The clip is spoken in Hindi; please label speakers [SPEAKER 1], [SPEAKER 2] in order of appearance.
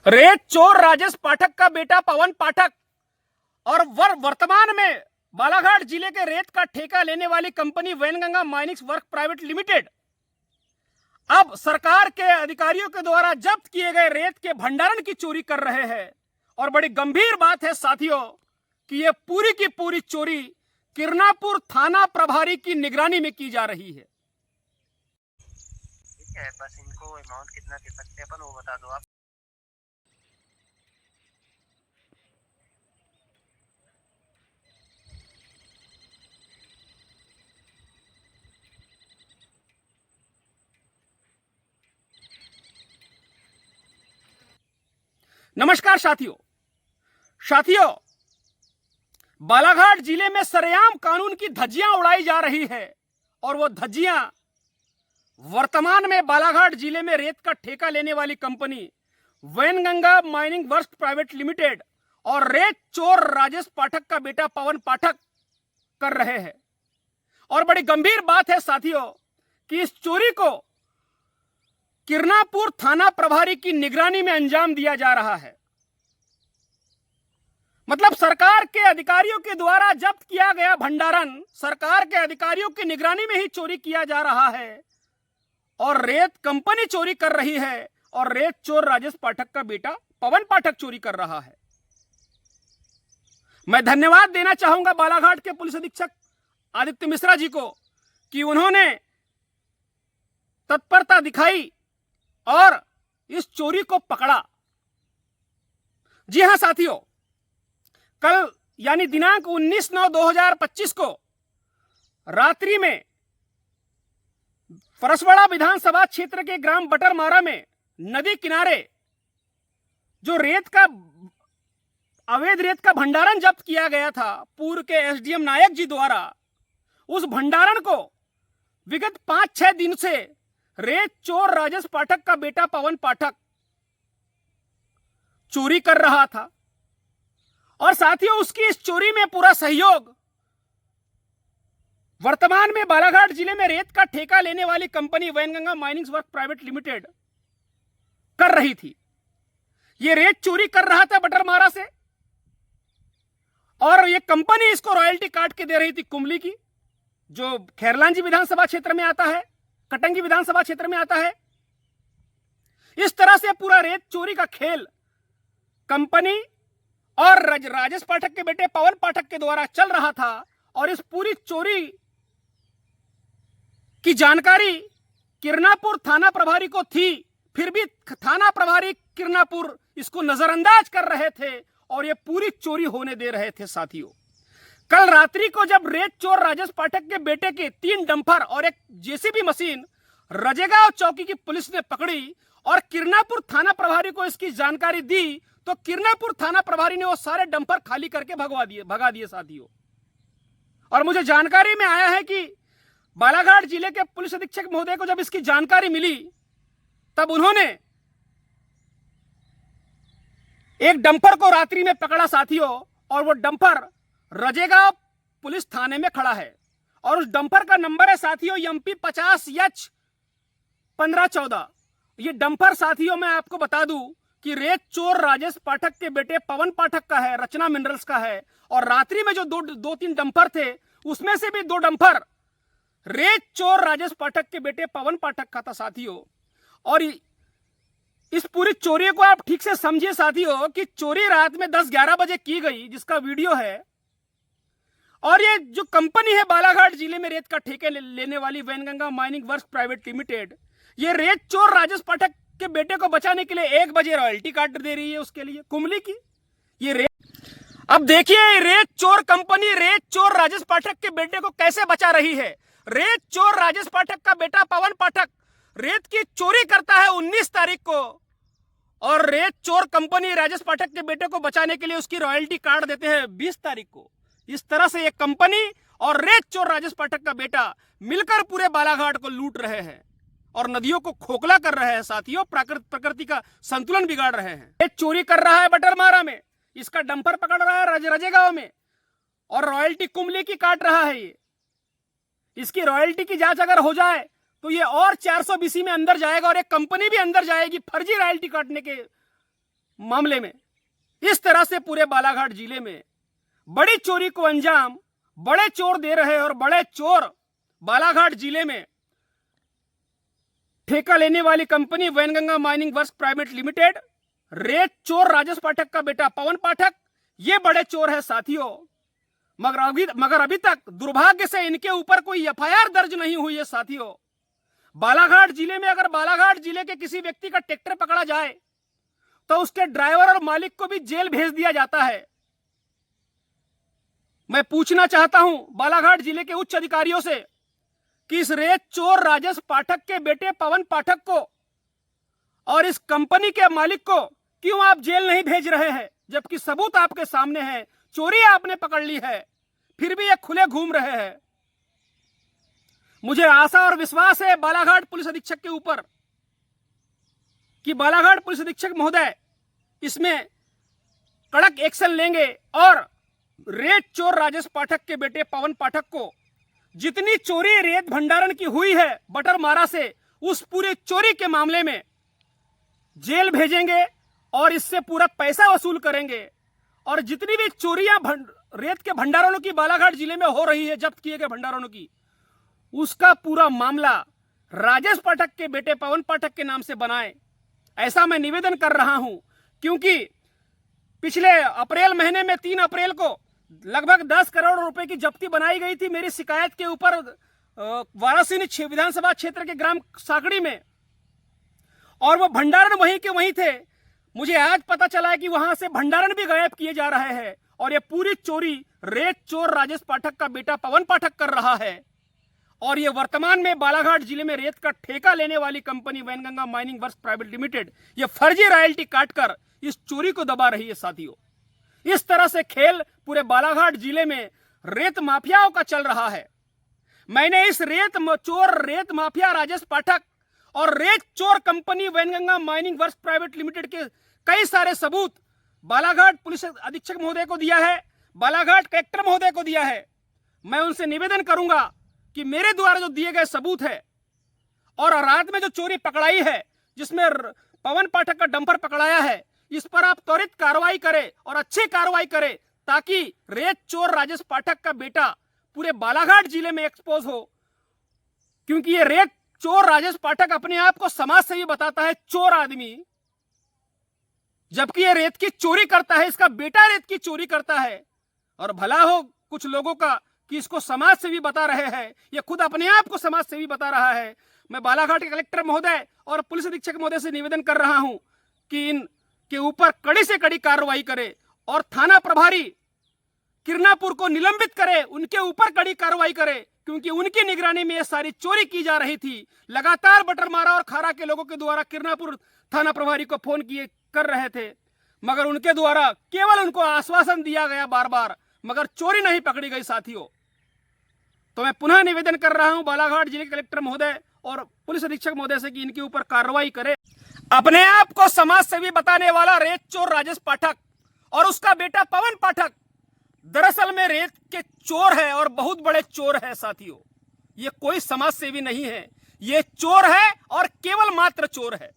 [SPEAKER 1] रेत चोर राजेश पाठक का बेटा पवन पाठक और वर्तमान में बालाघाट जिले के रेत का ठेका लेने वाली company Wainganga mining work private limited अब सरकार के अधिकारियों के द्वारा जब्त किए गए रेत के भंडारण की चोरी कर रहे हैं। और बड़ी गंभीर बात है साथियों कि यह पूरी की पूरी चोरी किरनापुर थाना प्रभारी की निगरानी में की जा रही है।
[SPEAKER 2] ठीक है, बस इनको अमाउंट कितना दे सकते हैं अपन वो बता दो आप।
[SPEAKER 1] नमस्कार साथियों, बालाघाट जिले में सरेआम कानून की धज्जियां उड़ाई जा रही है और वो धज्जियां वर्तमान में बालाघाट जिले में रेत का ठेका लेने वाली company Wainganga mining works private limited और रेत चोर राजेश पाठक का बेटा पवन पाठक कर रहे हैं। और बड़ी गंभीर बात है साथियों कि इस चोरी को किरनापुर थाना प्रभारी की निगरानी में अंजाम दिया जा रहा है। मतलब सरकार के अधिकारियों के द्वारा जब्त किया गया भंडारण सरकार के अधिकारियों की निगरानी में ही चोरी किया जा रहा है और रेत कंपनी चोरी कर रही है और रेत चोर राजेश पाठक का बेटा पवन पाठक चोरी कर रहा है। मैं धन्यवाद देना चाहूंगा बालाघाट के पुलिस अधीक्षक आदित्य मिश्रा जी को कि उन्होंने तत्परता दिखाई और इस चोरी को पकड़ा। जी हां साथियों, कल यानी दिनांक 19/9/2025 को रात्रि में फरसवाड़ा विधानसभा क्षेत्र के ग्राम बटरमारा में नदी किनारे जो अवैध रेत का भंडारण जब्त किया गया था पूर्व के एसडीएम नायक जी द्वारा, उस भंडारण को विगत 5-6 दिन से रेत चोर राजेश पाठक का बेटा पवन पाठक चोरी कर रहा था। और साथियों, उसकी इस चोरी में पूरा सहयोग वर्तमान में बालाघाट जिले में रेत का ठेका लेने वाली company Wainganga mining work private limited कर रही थी। यह रेत चोरी कर रहा था बटरमारा से और यह कंपनी इसको रॉयल्टी काट के दे रही थी कुमली की, जो खैरलांजी विधानसभा क्षेत्र में आता है, कटंगी विधानसभा क्षेत्र में आता है। इस तरह से पूरा रेत चोरी का खेल कंपनी और राजेश पाठक के बेटे पवन पाठक के द्वारा चल रहा था। और इस पूरी चोरी की जानकारी किरनापुर थाना प्रभारी को थी, फिर भी थाना प्रभारी किरनापुर इसको नजरअंदाज कर रहे थे और ये पूरी चोरी होने दे रहे थे। साथियों, कल रात्रि को जब रेत चोर राजेश पाठक के बेटे के 3 डंपर और एक जेसीबी मशीन रजेगांव चौकी की पुलिस ने पकड़ी और किरनापुर थाना प्रभारी को इसकी जानकारी दी, तो किरनापुर थाना प्रभारी ने वो सारे डंपर खाली करके भगा दिए साथियों। और मुझे जानकारी में आया है कि बालाघाट जिले के पुलिस अधीक्षक महोदय को जब इसकी जानकारी मिली तब उन्होंने एक डंपर को रात्रि में पकड़ा साथियों, और वो डंपर रजेगांव पुलिस थाने में खड़ा है और उस डंपर का नंबर है साथियों MP 50H1514। ये डंपर साथियों मैं आपको बता दूं कि रेत चोर राजेश पाठक के बेटे पवन पाठक का है, रचना मिनरल्स का है। और रात्रि में जो 2-3 डंपर थे उसमें से भी 2 डंपर रेत चोर राजेश पाठक के बेटे पवन पाठक का था साथियों। और इस पूरी चोरी को आप ठीक से समझिए साथियों कि चोरी रात में 10-11 बजे की गई, जिसका वीडियो है। और ये जो कंपनी है बालाघाट जिले में रेत का ठेके लेने वाली Wainganga mining works private limited, ये रेत चोर राजेश पाठक के बेटे को बचाने के लिए 1 बजे रॉयल्टी काट दे रही है उसके लिए कुमली की। ये अब देखिए रेत चोर कंपनी रेत चोर राजेश पाठक के बेटे को कैसे बचा रही है। रेत चोर राजेश पाठक का बेटा पवन पाठक रेत की चोरी करता है 19 तारीख को और रेत चोर कंपनी राजेश पाठक के बेटे को बचाने के लिए उसकी रॉयल्टी काट देते हैं 20 तारीख को। इस तरह से एक कंपनी और रेत चोर राजेश पाठक का बेटा मिलकर पूरे बालाघाट को लूट रहे हैं और नदियों को खोखला कर रहे हैं साथियों, प्रकृति का संतुलन बिगाड़ रहे हैं। ये चोरी कर रहा है बटरमारा में, इसका डंपर पकड़ रहा है रजेगांव में और रॉयल्टी कुमली की काट रहा है। ये इसकी रॉयल्टी की जांच अगर हो जाए तो ये और 400 BC में अंदर जाएगा और एक कंपनी भी अंदर जाएगी फर्जी रॉयल्टी काटने के मामले में इस तरह से पूरे बालाघाट जिले में बड़ी चोरी को अंजाम बड़े चोर दे रहे हैं। और बड़े चोर बालाघाट जिले में ठेका लेने वाली company Wainganga mining works private limited, रेत चोर राजेश पाठक का बेटा पवन पाठक, ये बड़े चोर है साथियों। मगर अभी तक दुर्भाग्य से इनके ऊपर कोई एफआईआर दर्ज नहीं हुई है साथियों। बालाघाट जिले में अगर बालाघाट जिले के किसी व्यक्ति का ट्रैक्टर पकड़ा जाए तो उसके ड्राइवर और मालिक को भी जेल भेज दिया जाता है। मैं पूछना चाहता हूं बालाघाट जिले के उच्च अधिकारियों से कि इस रेत चोर राजेश पाठक के बेटे पवन पाठक को और इस कंपनी के मालिक को क्यों आप जेल नहीं भेज रहे हैं, जबकि सबूत आपके सामने है, चोरी आपने पकड़ ली है, फिर भी ये खुले घूम रहे हैं। मुझे आशा और विश्वास है बालाघाट पुलिस अधीक्षक के ऊपर कि बालाघाट पुलिस अधीक्षक महोदय इसमें कड़क एक्शन लेंगे और रेत चोर राजेश पाठक के बेटे पवन पाठक को जितनी चोरी रेत भंडारण की हुई है बटर मारा से, उस पूरे चोरी के मामले में जेल भेजेंगे और इससे पूरा पैसा वसूल करेंगे। और जितनी भी चोरियां रेत के भंडारणों की बालाघाट जिले में हो रही है, जब्त किए गए भंडारणों की, उसका पूरा मामला राजेश पाठक के बेटे पवन पाठक के नाम से बनाए, ऐसा मैं निवेदन कर रहा हूं। क्योंकि पिछले अप्रैल महीने में 3 अप्रैल को लगभग 10 करोड़ रुपए की जब्ती बनाई गई थी मेरी शिकायत के ऊपर वाराणसी विधानसभा क्षेत्र के ग्राम साकड़ी में, और वो भंडारण वहीं के वहीं थे। मुझे आज पता चला है कि वहां से भंडारण भी गायब किए जा रहे हैं और ये पूरी चोरी रेत चोर राजेश पाठक का बेटा पवन पाठक कर रहा है। और ये वर्तमान में बालाघाट जिले में रेत का ठेका लेने वाली company Wainganga mining works private limited ये फर्जी रॉयल्टी काटकर इस चोरी को दबा रही है साथियों। इस तरह से खेल पूरे बालाघाट जिले में रेत माफियाओं का चल रहा है। मैंने इस रेत माफिया राजेश पाठक और रेत चोर company Wainganga mining works private limited के कई सारे सबूत बालाघाट पुलिस अधीक्षक महोदय को दिया है, बालाघाट कलेक्टर महोदय को दिया है। मैं उनसे निवेदन करूंगा कि मेरे द्वारा जो दिए गए सबूत है और रात में जो चोरी पकड़ाई है, जिसमें पवन पाठक का डंपर पकड़ाया है, इस पर आप त्वरित कार्रवाई करें और अच्छी कार्रवाई करें ताकि रेत चोर राजेश पाठक का बेटा पूरे बालाघाट जिले में एक्सपोज हो। क्योंकि ये रेत चोर राजेश पाठक अपने आप को समाज सेवी बताता है, चोर आदमी, जबकि ये रेत की चोरी करता है, इसका बेटा रेत की चोरी करता है। और भला हो कुछ लोगों का कि इसको समाज सेवी बता रहे हैं, ये खुद अपने आप को समाज सेवी बता रहा है। मैं बालाघाट के कलेक्टर महोदय और पुलिस अधीक्षक महोदय से निवेदन कर रहा हूं कि इनके ऊपर कड़ी से कड़ी कार्रवाई करे और थाना प्रभारी किरनापुर को निलंबित करे, उनके ऊपर कड़ी कार्रवाई करे, क्योंकि उनकी निगरानी में ये सारी चोरी की जा रही थी। लगातार बटरमारा और खारा के लोगों के द्वारा किरनापुर थाना प्रभारी को फोन कर रहे थे, मगर उनके द्वारा केवल उनको आश्वासन दिया गया बार बार, मगर चोरी नहीं पकड़ी गई साथियों। तो मैं पुनः निवेदन कर रहा हूं बालाघाट जिले के कलेक्टर महोदय और पुलिस अधीक्षक महोदय से कि इनके ऊपर कार्रवाई करें। अपने आप को समाज सेवी बताने वाला रेत चोर राजेश पाठक और उसका बेटा पवन पाठक दरअसल में रेत के चोर है और बहुत बड़े चोर है साथियों। ये कोई समाज सेवी नहीं है, ये चोर है और केवल मात्र चोर है।